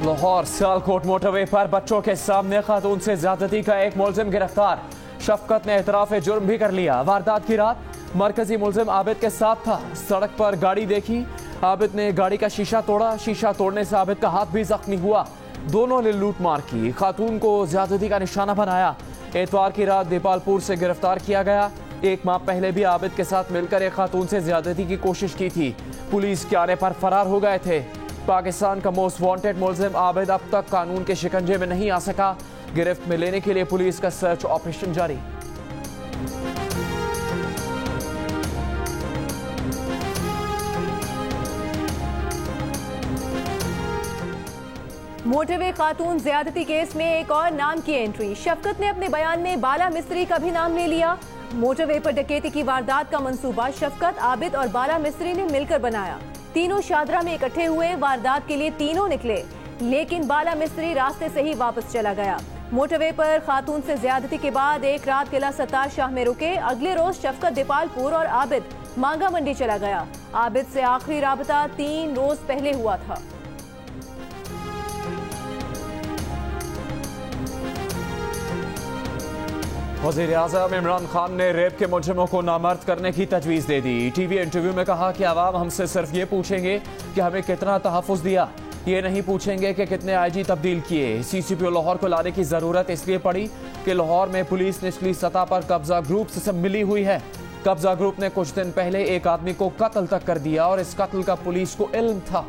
Lahore Sialkot motorway पर बच्चों के सामने खातून से ज्यादती का एक मुलजिम गिरफ्तार। शफकत ने एतराफ जुर्म भी कर लिया। वारदात की रात मरकजी मुलजिम आबिद के साथ था। सड़क पर गाड़ी देखी, आबिद ने गाड़ी का शीशा तोड़ा। शीशा तोड़ने से आबिद का हाथ भी जख्मी हुआ। दोनों ने लूट मार की, खातून को ज्यादती का निशाना बनाया। एतवार की रात देपालपुर से गिरफ्तार किया गया। एक माह पहले भी आबिद के साथ मिलकर एक खातून से ज्यादती की कोशिश की थी। पुलिस के आने पर फरार हो गए थे। पाकिस्तान का मोस्ट वांटेड मुलजिम आबिद अब तक कानून के शिकंजे में नहीं आ सका। गिरफ्त में लेने के लिए पुलिस का सर्च ऑपरेशन जारी। मोटरवे खातून ज्यादती केस में एक और नाम की एंट्री। शफकत ने अपने बयान में बाला मिस्त्री का भी नाम ले लिया। मोटरवे पर डकैती की वारदात का मंसूबा शफकत, आबिद और बाला मिस्त्री ने मिलकर बनाया। तीनों शादरा में इकट्ठे हुए। वारदात के लिए तीनों निकले, लेकिन बाला मिस्त्री रास्ते से ही वापस चला गया। मोटरवे पर खातून से ज्यादती के बाद एक रात किला सत्तार शाह में रुके। अगले रोज शफकत देपालपुर और आबिद मांगा मंडी चला गया। आबिद से आखिरी राबता 3 रोज पहले हुआ था। वज़ीर-ए-आज़म इमरान खान ने रेप के मुजरिमों को नामर्द करने की तजवीज़ दे दी। टीवी इंटरव्यू में कहा कि आवाम हमसे सिर्फ ये पूछेंगे कि हमें कितना तहफ़्फ़ुज़ दिया, ये नहीं पूछेंगे कि कितने IG तब्दील किए। CCPO लाहौर को लाने की ज़रूरत इसलिए पड़ी कि लाहौर में पुलिस निचली सतह पर कब्जा ग्रुप से सब मिली हुई है। कब्जा ग्रुप ने कुछ दिन पहले एक आदमी को कत्ल तक कर दिया और इस कत्ल का पुलिस को इल्म था।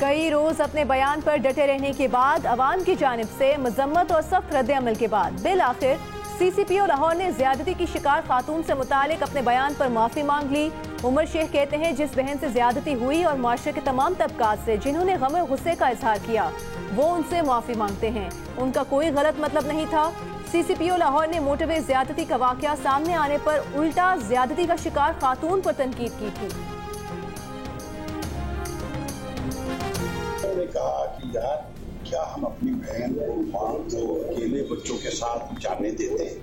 कई रोज अपने बयान पर डटे रहने के बाद अवाम की जानिब से मजम्मत और सख्त रद्द अमल के बाद बिल आखिर CCPO लाहौर ने ज्यादती की शिकार खातून से मुतालिक अपने बयान पर माफी मांग ली। उमर शेख कहते हैं, जिस बहन से ज्यादती हुई और माशरे के तमाम तबकात से जिन्होंने गम और गुस्से का इजहार किया, वो उनसे माफी मांगते हैं। उनका कोई गलत मतलब नहीं था। CCPO लाहौर ने मोटरवे ज्यादती का वाकया सामने आने पर उल्टा ज्यादती का शिकार खातून पर तनकीद की थी। ने कहा कि यार क्या हम अपनी बहन को मां को अकेले बच्चों के साथ जाने देते हैं?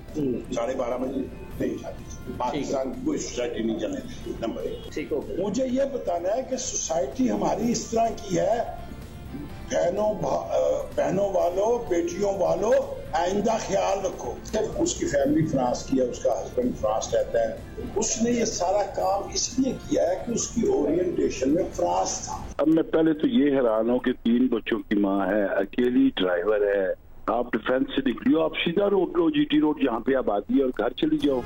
12:30 बजे नहीं जाते। पाकिस्तान की कोई सोसाइटी नहीं जाने देती। नंबर 1। ठीक हो, मुझे ये बताना है कि सोसाइटी हमारी इस तरह की है, बहनों वालों, बेटियों वालों, आइंदा ख्याल रखो। उसकी फैमिली फ्रांस की है, उसका हस्बैंड फ्रांस रहता है। उसने ये सारा काम इसलिए किया है कि उसकी ओरिएंटेशन में फ्रांस था। अब मैं पहले तो ये हैरान हूँ कि 3 बच्चों की माँ है, अकेली ड्राइवर है। आप डिफेंस से निकलियो, आप सीधा रोड लो, GT रोड जहाँ पे आबादी है, और घर चली जाओ।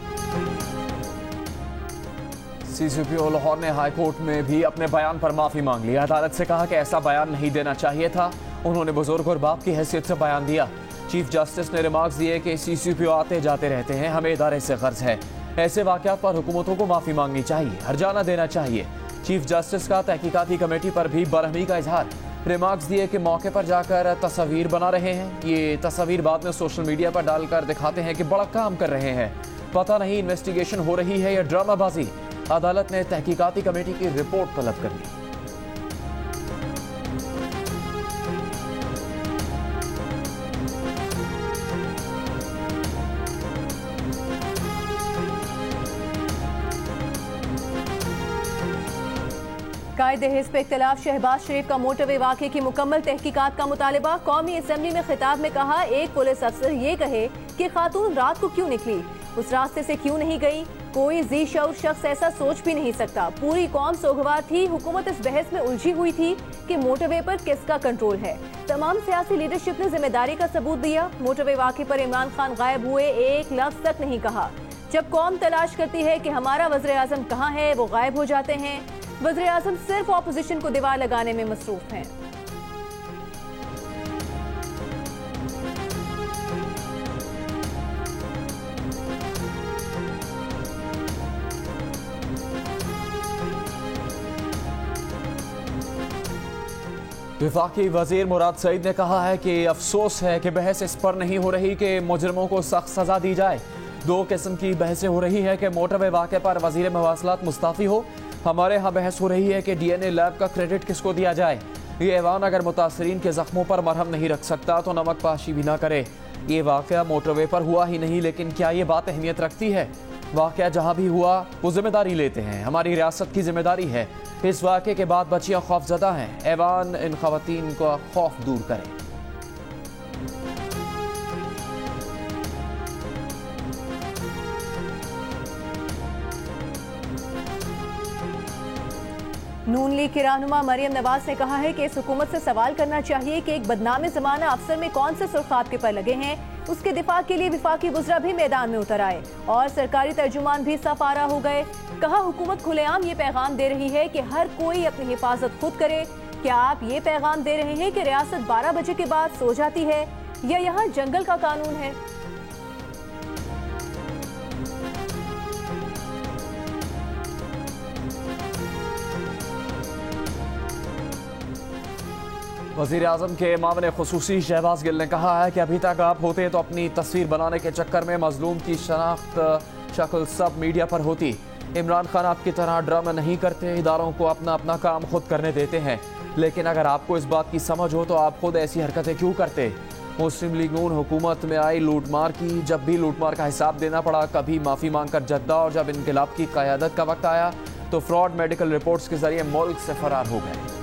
CCPO लाहौर ने हाई कोर्ट में भी अपने बयान पर माफी मांग ली। अदालत से कहा कि ऐसा बयान नहीं देना चाहिए था। उन्होंने बुजुर्ग और बाप की हैसियत से बयान दिया। चीफ जस्टिस ने रिमार्क्स दिए कि CCPO आते जाते रहते हैं, हमें इदारे से गर्ज है। ऐसे वाकयात पर हुकूमतों को माफी मांगनी चाहिए, हर्जाना देना चाहिए। चीफ जस्टिस का तहकीकाती कमेटी पर भी बरहमी का इजहार। रिमार्क्स दिए कि मौके पर जाकर तस्वीर बना रहे हैं। ये तस्वीर बाद में सोशल मीडिया पर डालकर दिखाते हैं कि बड़ा काम कर रहे हैं। पता नहीं इन्वेस्टिगेशन हो रही है या ड्रामाबाजी। अदालत ने तहकीकाती कमेटी की रिपोर्ट तलब कर ली। कायदे हिस्ब इख्तिलाफ शहबाज शरीफ का मोटरवे वाक़े की मुकम्मल तहकीकात का मुतालबा। कौमी असम्बली में खिताब में कहा, एक पुलिस अफसर ये कहे कि खातून रात को क्यों निकली, उस रास्ते से क्यों नहीं गई, कोई जी शऊर शख्स ऐसा सोच भी नहीं सकता। पूरी कौम सोगवार थी। हुकूमत इस बहस में उलझी हुई थी कि मोटरवे पर किसका कंट्रोल है। तमाम सियासी लीडरशिप ने जिम्मेदारी का सबूत दिया। मोटरवे वाक़े पर इमरान खान गायब हुए, एक लफ्ज़ तक नहीं कहा। जब कौम तलाश करती है कि हमारा वज़ीर-ए-आज़म कहाँ है, वो गायब हो जाते हैं। वज़ीर-ए-आज़म सिर्फ ऑपोजिशन को दीवार लगाने में मसरूफ हैं। वफाकी वजीर मुराद सईद ने कहा है कि अफसोस है कि बहस इस पर नहीं हो रही कि मुजरिमों को सख्त सजा दी जाए। 2 किस्म की बहसें हो रही है कि मोटरवे वाक़े पर वजीर मवासलात मुस्ताफ़ी हो। हमारे यहाँ बहस हो रही है कि DNA लैब का क्रेडिट किसको दिया जाए। ये ऐवान अगर मुतासरीन के जख्मों पर मरहम नहीं रख सकता तो नमक पाशी भी ना करे। ये वाक़या मोटरवे पर हुआ ही नहीं, लेकिन क्या ये बात अहमियत रखती है? वाक़या जहाँ भी हुआ वो जिम्मेदारी लेते हैं, हमारी रियासत की जिम्मेदारी है। इस वाक़े के बाद बच्चियाँ खौफजदा हैं, ऐवान इन खवातीन का खौफ दूर करें। नून लीग के रहनुमा मरियम नवाज ने कहा है कि इस हुकूमत से सवाल करना चाहिए कि एक बदनाम ज़माना अफसर में कौन से सुर्खात के पर लगे हैं। उसके दिफा के लिए विफाकी वज़रा भी मैदान में उतर आए और सरकारी तर्जुमान भी सफारा हो गए। कहा हुकूमत खुलेआम ये पैगाम दे रही है कि हर कोई अपनी हिफाजत खुद करे। क्या आप ये पैगाम दे रहे हैं कि रियासत 12 बजे के बाद सो जाती है या यहाँ जंगल का कानून है? वज़ीर आज़म के मामले खुसूसी शहबाज गिल ने कहा है कि अभी तक आप होते तो अपनी तस्वीर बनाने के चक्कर में मजलूम की शनाख्त शक्ल सब मीडिया पर होती। इमरान खान आपकी तरह ड्रामा नहीं करते, इदारों को अपना अपना काम खुद करने देते हैं। लेकिन अगर आपको इस बात की समझ हो तो आप खुद ऐसी हरकतें क्यों करते? मुस्लिम लीग नून हुकूमत में आई लूटमार की, जब भी लूटमार का हिसाब देना पड़ा कभी माफ़ी मांग कर जद्दा, और जब इनकलाब की क़यादत का वक्त आया तो फ्रॉड मेडिकल रिपोर्ट्स के जरिए मुल्क से फरार हो गए।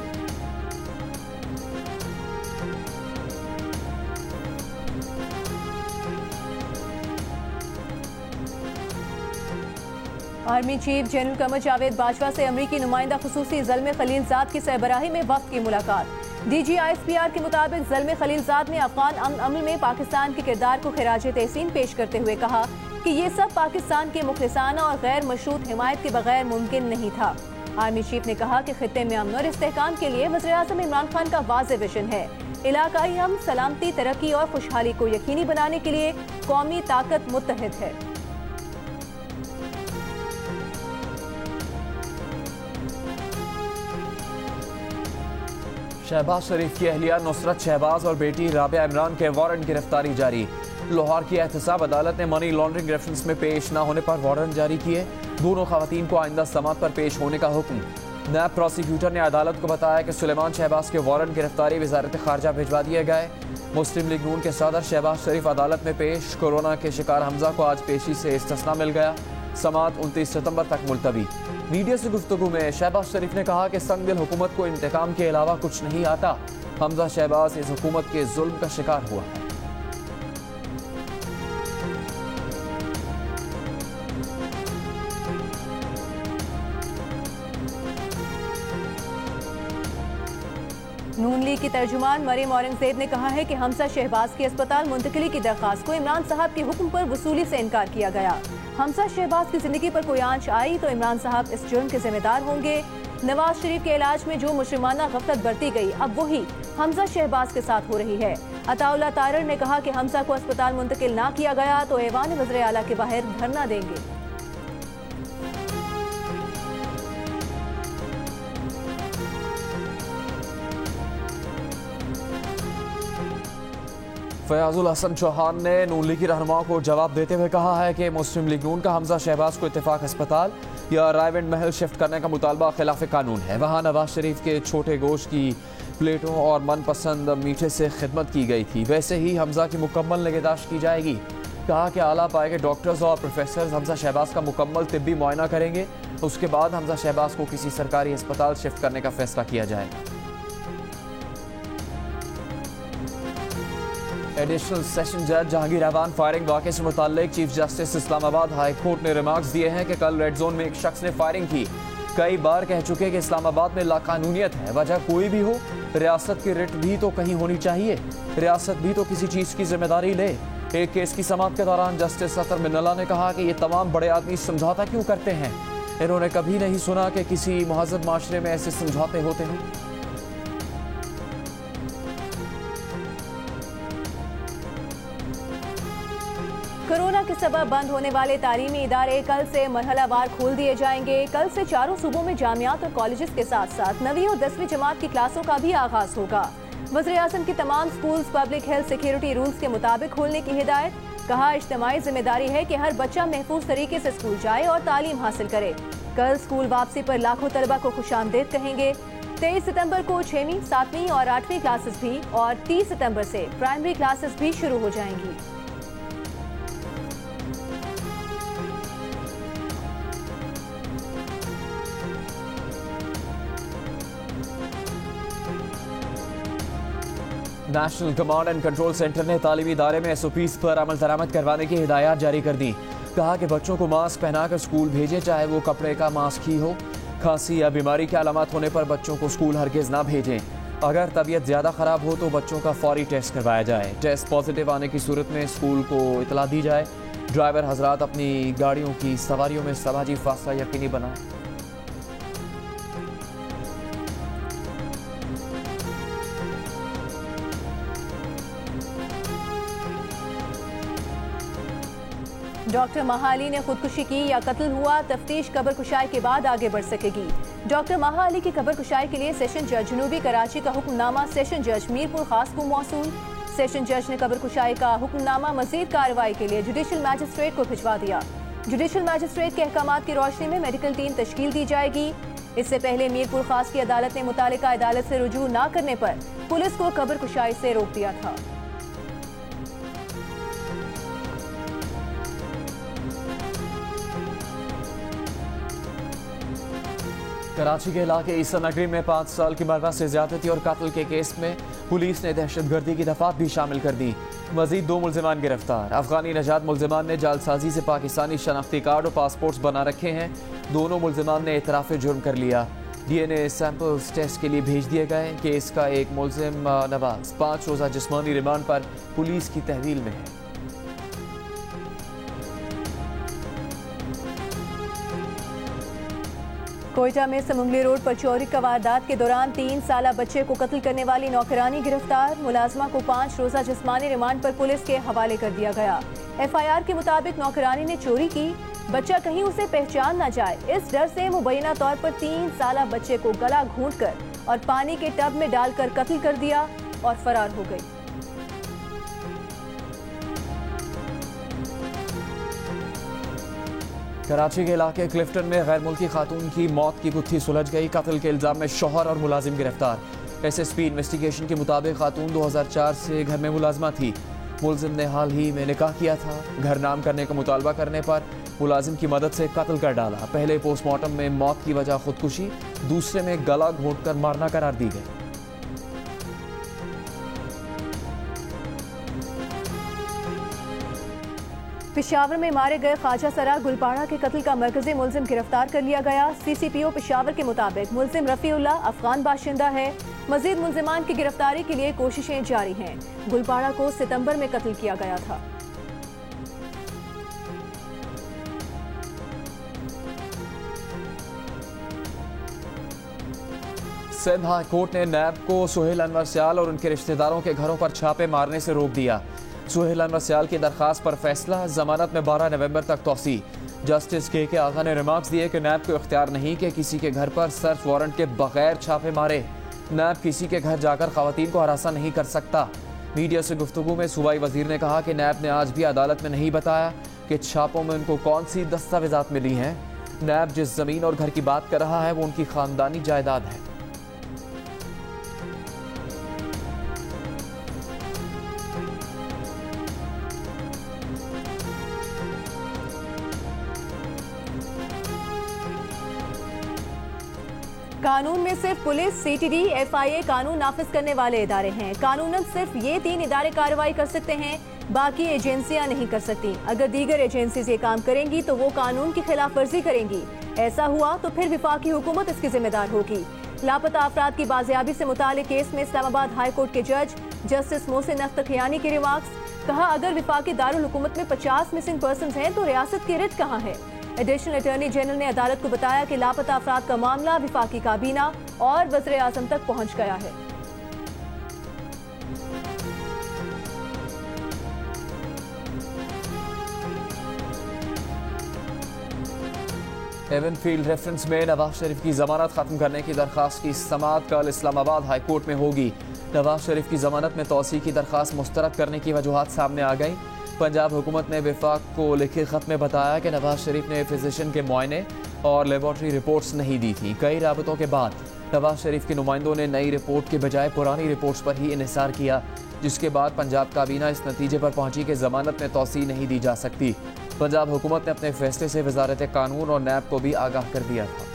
Army chief general Qamar Javed Bajwa से अमरीकी नुमाइंदा खुसूसी ज़ल्मे खलीलजाद की सरबराही में वक्त की मुलाकात। DGISPR के मुताबिक ज़ल्मे खलीलजाद ने अफगान अमल में पाकिस्तान के किरदार को खिराज तहसीन पेश करते हुए कहा कि ये सब पाकिस्तान के मुखलिसाना और गैर मशरूत हिमायत के बगैर मुमकिन नहीं था। आर्मी चीफ ने कहा कि खित्ते में अमन और इस्तेहकाम के लिए वज़ीर आज़म इमरान खान का वाज़ेह विजन है। इलाकाई अमन, सलामती, तरक्की और खुशहाली को यकीनी बनाने के लिए कौमी ताकत मुत्तहिद है। शहबाज शरीफ की अहलिया नुसरत शहबाज और बेटी राबिया इमरान के वारंट गिरफ्तारी जारी। लाहौर की एहतसाब अदालत ने मनी लॉन्ड्रिंग रेफरेंस में पेश न होने पर वारंट जारी किए। दोनों खवातीन को आइंदा समात पर पेश होने का हुक्म। नायब प्रोसिक्यूटर ने अदालत को बताया कि सुलेमान शहबाज के वारंट गिरफ्तारी वजारत खारजा भिजवा दिए गए। मुस्लिम लीग नून के सदर शहबाज शरीफ अदालत में पेश। कोरोना के शिकार हमजा को आज पेशी से इस्तिस्ना मिल गया। समात 29 सितंबर तक मुलतवी। मीडिया से गुफ्तगू में शहबाज शरीफ ने कहा कि संगदिल हुकूमत को इंतकाम के अलावा कुछ नहीं आता। हमजा शहबाज इस हुकूमत के जुल्म का शिकार हुआ है। नून लीग की तर्जुमान मरियम औरंगजेब ने कहा है कि हमजा शहबाज की अस्पताल मुंतकिली की दरख्वास्त को इमरान साहब के हुक्म पर वसूली से इनकार किया गया। हमजा शहबाज की जिंदगी पर कोई आंच आई तो इमरान साहब इस जुर्म के जिम्मेदार होंगे। नवाज शरीफ के इलाज में जो मुजरिमाना गफलत बरती गई अब वही हमजा शहबाज के साथ हो रही है। अताउल्लाह तारर ने कहा कि हमजा को अस्पताल मुंतकिल ना किया गया तो ऐवान वज़ीर आला के बाहर धरना देंगे। फयाजुल हसन चौहान ने नून लीग की रहनुमाओं को जवाब देते हुए कहा है कि मुस्लिम लीग नून का हमजा शहबाज को इत्तेफाक अस्पताल या रायविंड महल शिफ्ट करने का मुतालबा खिलाफ कानून है। वहाँ नवाज शरीफ के छोटे गोश्त की प्लेटों और मनपसंद मीठे से खिदमत की गई थी, वैसे ही हमजा की मुकम्मल निगहदाश्त की जाएगी। कहा कि आला पाए के डॉक्टर्स और प्रोफेसर हमजा शहबाज का मुकम्मल तिब्बी मुआयना करेंगे, उसके बाद हमजा शहबाज को किसी सरकारी अस्पताल शिफ्ट करने का फैसला किया जाएगा। एडिशनल सेशन जज जहांगीर अहवान फायरिंग वाक़े से मुताल्लिक chief justice Islamabad high court ने रिमार्क्स दिए हैं कि कल रेड जोन में एक शख्स ने फायरिंग की। कई बार कह चुके कि इस्लामाबाद में लाकानूनियत है, वजह कोई भी हो रियासत की रिट भी तो कहीं होनी चाहिए, रियासत भी तो किसी चीज़ की जिम्मेदारी ले। एक केस की समाअत के दौरान जस्टिस अतर मिन्नल्ला ने कहा कि ये तमाम बड़े आदमी समझौता क्यों करते हैं। इन्होंने कभी नहीं सुना कि किसी महज़ब माशरे में ऐसे समझौते होते हैं। कोरोना के सबब बंद होने वाले तालीमी इदारे कल से मरहलावार खोल दिए जाएंगे। कल से चारों सूबों में जामियात और कॉलेजेस के साथ साथ 9वीं और 10वीं जमात की क्लासों का भी आगाज होगा। वज़ीर आज़म की तमाम schools public health security rules के मुताबिक खोलने की हिदायत। कहा इज्तिमाई जिम्मेदारी है कि हर बच्चा महफूज तरीके से स्कूल जाए और तालीम हासिल करे। कल स्कूल वापसी पर लाखों तलबा को खुशामदीद कहेंगे। 23 सितंबर को 6वीं, 7वीं और 8वीं क्लासेस भी और 30 सितंबर से प्राइमरी क्लासेस भी शुरू हो जाएंगी। National command and control centre ने तालीमी इदारे में SOPs पर अमल दरामद करवाने की हिदायत जारी कर दी। कहा कि बच्चों को मास्क पहनाकर स्कूल भेजें, चाहे वो कपड़े का मास्क ही हो। खांसी या बीमारी के अलामत होने पर बच्चों को स्कूल हरगिज ना भेजें। अगर तबीयत ज़्यादा ख़राब हो तो बच्चों का फौरी टेस्ट करवाया जाए। टेस्ट पॉजिटिव आने की सूरत में स्कूल को इतला दी जाए। ड्राइवर हजरात अपनी गाड़ियों की सवारियों में समाजी फासला यकीनी बनाएं। डॉक्टर महा अली ने खुदकुशी की या कत्ल हुआ, तफ्तीश कब्र कुशाई के बाद आगे बढ़ सकेगी। डॉक्टर महा अली की कब्र कुशाई के लिए सेशन जज जनूबी कराची का हुक्मनामा सेशन जज मीरपुर खास को मौसूल। सेशन जज ने कब्र कुशाई का हुक्मनामा मजीद कार्रवाई के लिए जुडिशल मैजिस्ट्रेट को भिजवा दिया। जुडिशल मैजिस्ट्रेट के अहकामात की रोशनी में मेडिकल टीम तश्कील दी जाएगी। इससे पहले मीरपुर खास की अदालत ने मुतालिका अदालत से रुजू न करने पर पुलिस को कब्र कुशाई से रोक दिया था। कराची के इलाके ईसा नगरी में 5 साल की मरवा से ज्यादती और कत्ल के केस में पुलिस ने दहशतगर्दी की दफात भी शामिल कर दी। मजीद 2 मुल्जिमान गिरफ्तार। अफगानी नजात मुल्जिमान ने जालसाजी से पाकिस्तानी शनाख्ती कार्ड और पासपोर्ट्स बना रखे हैं। दोनों मुल्जिमान ने इतराफ जुर्म कर लिया। DNA सैंपल्स टेस्ट के लिए भेज दिए गए। केस का एक मुल्जिम नवाज 5 रोज़ा जिस्मानी रिमांड पर पुलिस की तहवील में है। कोयटा में समुंगली रोड पर चोरी का वारदात के दौरान 3 साला बच्चे को कत्ल करने वाली नौकरानी गिरफ्तार। मुलाजमा को 5 रोज़ा जिस्मानी रिमांड पर पुलिस के हवाले कर दिया गया। FIR के मुताबिक नौकरानी ने चोरी की, बच्चा कहीं उसे पहचान न जाए, इस डर से मुबैना तौर पर 3 साला बच्चे को गला घूंटकर और पानी के टब में डालकर कत्ल कर दिया और फरार हो गई। कराची के इलाके क्लिफ्टन में गैर मुल्की खातून की मौत की गुत्थी सुलझ गई। कत्ल के इल्जाम में शौहर और मुलाजिम गिरफ्तार। SSP इन्वेस्टिगेशन के मुताबिक खातून 2004 से घर में मुलाजमा थी। मुलजिम ने हाल ही में निकाह किया था। घर नाम करने का मुतालबा करने पर मुलाजिम की मदद से कत्ल कर डाला। पहले पोस्टमार्टम में मौत की वजह खुदकुशी, दूसरे में गला घोंटकर मारना करार दी गई। पेशावर में मारे गए ख्वाजा सरा गुलपाड़ा के कत्ल का मरकजी मुलजिम गिरफ्तार कर लिया गया। CCPO पेशावर के मुताबिक मुलजिम रफीउल्ला अफगान बाशिंदा है। मजीद मुलजिमान की गिरफ्तारी के लिए कोशिशें जारी हैं। गुलपाड़ा को सितंबर में कत्ल किया गया था। सिंध हाई कोर्ट ने नैब को सुहेल अनवर सियाल और उनके रिश्तेदारों के घरों पर छापे मारने से रोक दिया। सुहेल अनवर सियाल की दरखास्त पर फैसला, जमानत में 12 नवंबर तक तौसी। जस्टिस KK आगा ने रिमार्क्स दिए कि नैब को इख्तियार नहीं कि किसी के घर पर सर्च वारंट के बगैर छापे मारे। नैब किसी के घर जाकर खवातीन को हरासा नहीं कर सकता। मीडिया से गुफ्तगू में सूबाई वजीर ने कहा कि नैब ने आज भी अदालत में नहीं बताया कि छापों में उनको कौन सी दस्तावेजात मिली हैं। नैब जिस जमीन और घर की बात कर रहा है वो उनकी खानदानी जायदाद है। कानून में सिर्फ पुलिस, CTD, FIA कानून नाफिज करने वाले इदारे हैं। कानूनन सिर्फ ये 3 इदारे कार्रवाई कर सकते हैं, बाकी एजेंसियां नहीं कर सकती। अगर दीगर एजेंसीज ये काम करेंगी तो वो कानून की खिलाफ वर्जी करेंगी। ऐसा हुआ तो फिर विफाकी हुकूमत इसकी जिम्मेदार होगी। लापता अफराद की बाजियाबी से मुतालिक केस में इस्लामाबाद हाई कोर्ट के जज जस्टिस मोहसिन अख्तरखियानी के रिमार्क्स। कहा, अगर विफाकी दारुल हुकूमत में 50 मिसिंग पर्सन हैं तो रियासत की रिट कहाँ है। एडिशनल अटॉर्नी जनरल ने अदालत को बताया कि लापता अफराद का मामला विफाकी काबीना और वज़ीर आज़म तक पहुंच गया है। एवनफील्ड रेफरेंस में नवाज शरीफ की जमानत खत्म करने की दरखास्त की समाअत कल इस्लामाबाद हाई कोर्ट में होगी। नवाज शरीफ की जमानत में तौसी की दरखास्त मुस्तरद करने की वजूहात सामने आ गई। पंजाब हुकूमत ने विफाक को लिखे खत में बताया कि नवाज शरीफ ने फिजिशियन के मुआयने और लेबॉर्ट्री रिपोर्ट्स नहीं दी थी। कई राबतों के बाद नवाज शरीफ के नुमाइंदों ने नई रिपोर्ट के बजाय पुरानी रिपोर्ट्स पर ही इन्हिसार किया, जिसके बाद पंजाब काबीना इस नतीजे पर पहुंची कि जमानत में तौसी नहीं दी जा सकती। पंजाब हुकूमत ने अपने फैसले से वजारत कानून और नैब को भी आगाह कर दिया था।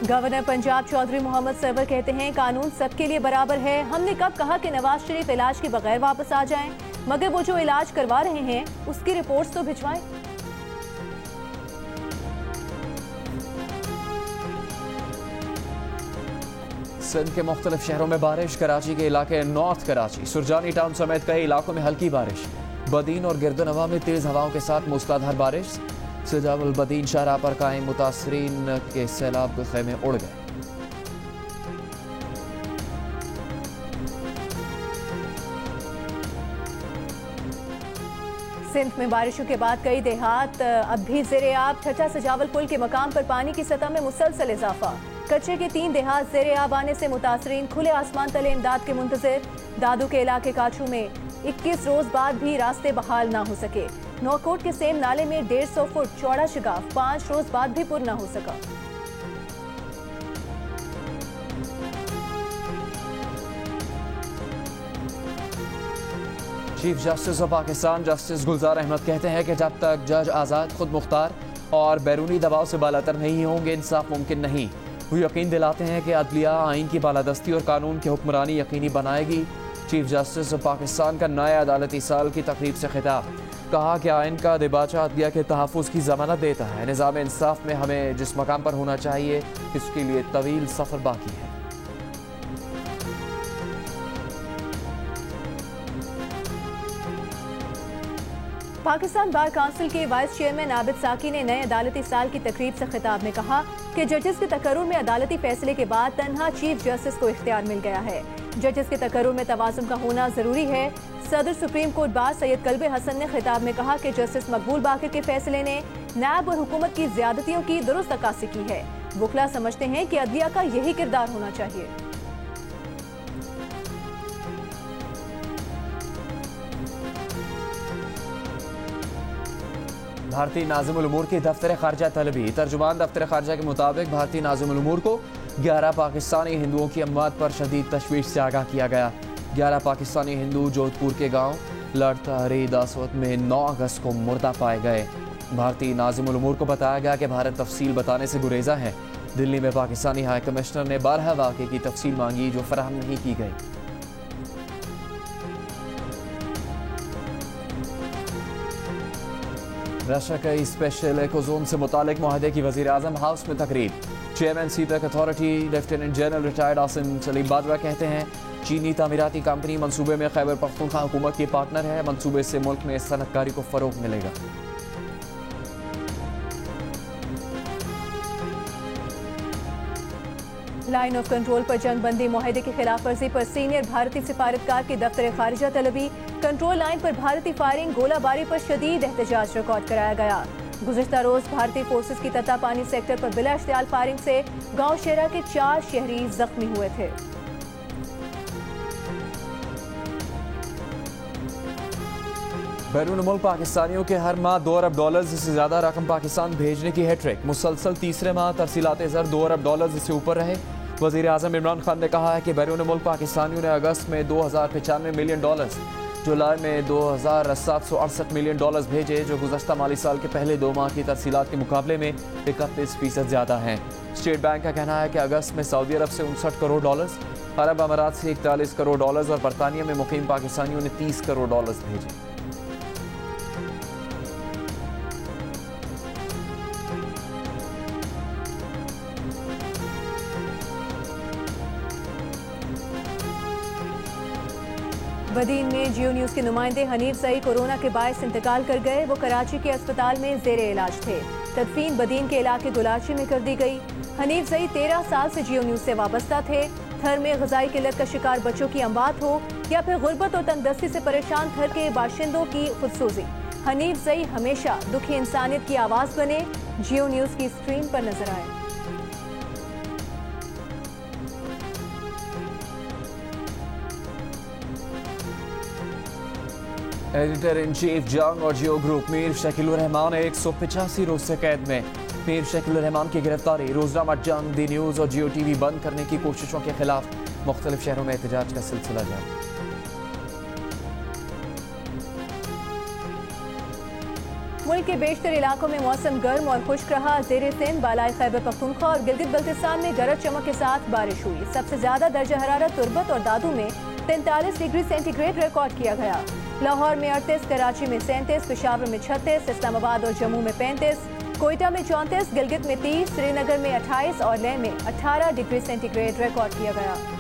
गवर्नर पंजाब चौधरी मोहम्मद सरवर कहते हैं कानून सबके लिए बराबर है। हमने कब कहा कि नवाज शरीफ इलाज के बगैर वापस आ जाएं, मगर वो जो इलाज करवा रहे हैं उसकी रिपोर्ट्स तो भिजवाएं। सिंध के मुख्तलिफ शहरों में बारिश। कराची के इलाके नॉर्थ कराची, सुरजानी टाउन समेत कई इलाकों में हल्की बारिश। बदीन और गिरदनवा में तेज हवाओं के साथ मूसलाधार बारिश। सजावुल बदीन शाहराह पर कायम मुतासरीन के सैलाब के खेमे उड़ गए। सिंध में बारिशों के बाद कई देहात अब भी ज़ेरे-आब। ठट्टा सजावल पुल के मकाम पर पानी की सतह में मुसलसल इजाफा। कच्चे के 3 देहात ज़ेरे-आब आने से मुतासरीन खुले आसमान तले इमदाद के मुंतज़िर। दादू के इलाके काछू में 21 रोज बाद भी रास्ते बहाल ना हो सके। नौकोट के सेम नाले में 150 फुट चौड़ा शिगाफ 5 रोज बाद भी पुर ना हो सका। Chief justice of Pakistan justice Gulzar Ahmed कहते हैं कि जब तक जज आज़ाद, खुद मुख्तार और बैरूनी दबाव से बालातर नहीं होंगे इंसाफ मुमकिन नहीं। वो यकीन दिलाते हैं कि अदलिया आइन की बालादस्ती और कानून की हुक्मरानी यकीनी बनाएगी। चीफ जस्टिस ऑफ पाकिस्तान का नए अदालती साल की तकरीब से खिताब। कहा कि आइन का दिबाचा अदलिया के तहफ़्फ़ुज़ की ज़मानत देता है। निज़ाम इंसाफ में हमें जिस मकाम पर होना चाहिए इसके लिए तवील सफ़र बाकी है। पाकिस्तान बार काउंसिल के वाइस चेयरमैन आबिद साकी ने नए अदालती साल की तकरीब से खिताब में कहा कि जजेस के तकर्रुर में अदालती फैसले के बाद तन्हा चीफ जस्टिस को इख्तियार मिल गया है। जजेस के तकर्रुर में तवाज़ुन का होना जरूरी है। सदर supreme court bar Syed Kalbe Hasan ने खिताब में कहा कि जस्टिस मकबूल बाकर के फैसले ने नायब और हुकूमत की ज्यादतियों की दुरुस्त अक्कासी की है। वकला समझते हैं कि अदलिया का यही किरदार होना चाहिए। भारतीय नाज़िमुल उमूर की दफ्तर खारजा तलबी। तर्जुमान दफ्तर खारजा के मुताबिक भारतीय नाज़िमुल उमूर को 11 पाकिस्तानी हिंदुओं की अमवात पर शदीद तशवीश से आगाह किया गया। 11 पाकिस्तानी हिंदू जोधपुर के गांव लड़तहरी दासवत में 9 अगस्त को मुर्दा पाए गए। भारतीय नाज़िमुल उमूर को बताया गया कि भारत तफसील बताने से गुरेजा है। दिल्ली में पाकिस्तानी हाई कमिश्नर ने 12 वाक़े की तफसील मांगी जो फराहम नहीं की गई। रशिया के स्पेशल इको जोन से मुतालिक मुआहदे की वज़ीर आज़म हाउस में तकरीब। Chairman CPEC authority lieutenant general retired Asim Salim Bajwa कहते हैं चीनी तामीराती कंपनी मंसूबे में खैबर पख्तूनख्वा हुकूमत की पार्टनर है। मंसूबे से मुल्क में सनतकारी को फ़रोग मिलेगा। लाइन ऑफ कंट्रोल पर जंगबंदी मुआहदे की खिलाफ वर्जी पर सीनियर भारतीय सिफारतकार की दफ्तर खारिजा तलबी। कंट्रोल लाइन पर भारतीय फायरिंग गोलाबारी पर शदीद एहतजाज रिकॉर्ड कराया गया। गुज़िश्ता रोज भारतीय फोर्सेस की तता पानी सेक्टर पर बिला इख्तियार फायरिंग से गांव शेरा के 4 शहरी जख्मी हुए थे। बैरून मुल्क पाकिस्तानियों के हर माह $2 अरब से ज्यादा रकम पाकिस्तान भेजने की हैट्रिक। मुसलसल तीसरे माह तरसीलात ज़र $2 अरब से ऊपर रहे। वज़ीर आज़म इमरान खान ने कहा है कि बैरून मुल्क पाकिस्तानियों ने अगस्त में $2095 मिलियन, जुलाई में $2768 मिलियन भेजे, जो गुज़श्ता माली साल के पहले 2 माह की तरसीलात के मुकाबले में 31% ज़्यादा हैं। स्टेट बैंक का कहना है कि अगस्त में सऊदी अरब से $59 करोड़, अरब अमारात से $41 करोड़ और बरतानिया में मुकीम पाकिस्तानियों ने $30 करोड़ भेजे। बदीन में जियो न्यूज़ के नुमाइंदे हनीफ सई कोरोना के बायस इंतकाल कर गए। वो कराची के अस्पताल में जेरे इलाज थे। तदफीन बदीन के इलाके गुलाची में कर दी गई। हनीफ सई 13 साल से जियो न्यूज़ से वाबस्ता थे। थर में ग़िज़ाई किल्लत का शिकार बच्चों की अमवात हो या फिर गुर्बत और तंगदस्ती से परेशान थर के बाशिंदों की खुदसूसी, हनीफ सई हमेशा दुखी इंसानियत की आवाज़ बने। जियो न्यूज़ की स्क्रीन पर नजर आए। एडिटर इन चीफ जंग और जियो ग्रुप मीर शकील रहमान 185 रोज से कैद में। मीर शकील रहमान की गिरफ्तारी, रोजनामा जंग, दी न्यूज़ और जियो टीवी बंद करने की कोशिशों के खिलाफ मुख्तलिफ शहरों में एहतजाज का सिलसिला जारी। मुल्क के बेशतर इलाकों में मौसम गर्म और खुश्क रहा। ज़ेरे सिंध, बालाई खैबर पख्तूनख्वा और गिलगित बल्तिस्तान में गरज चमक के साथ बारिश हुई। सबसे ज्यादा दर्जा हरारत तुर्बत और दादू में 43 डिग्री सेंटीग्रेड रिकॉर्ड किया गया। लाहौर में 38, कराची में 37, पेशावर में 36, इस्लामाबाद और जम्मू में 35, कोयटा में 34, गिलगित में 30, श्रीनगर में 28 और लेह में 18 डिग्री सेंटीग्रेड रिकॉर्ड किया गया।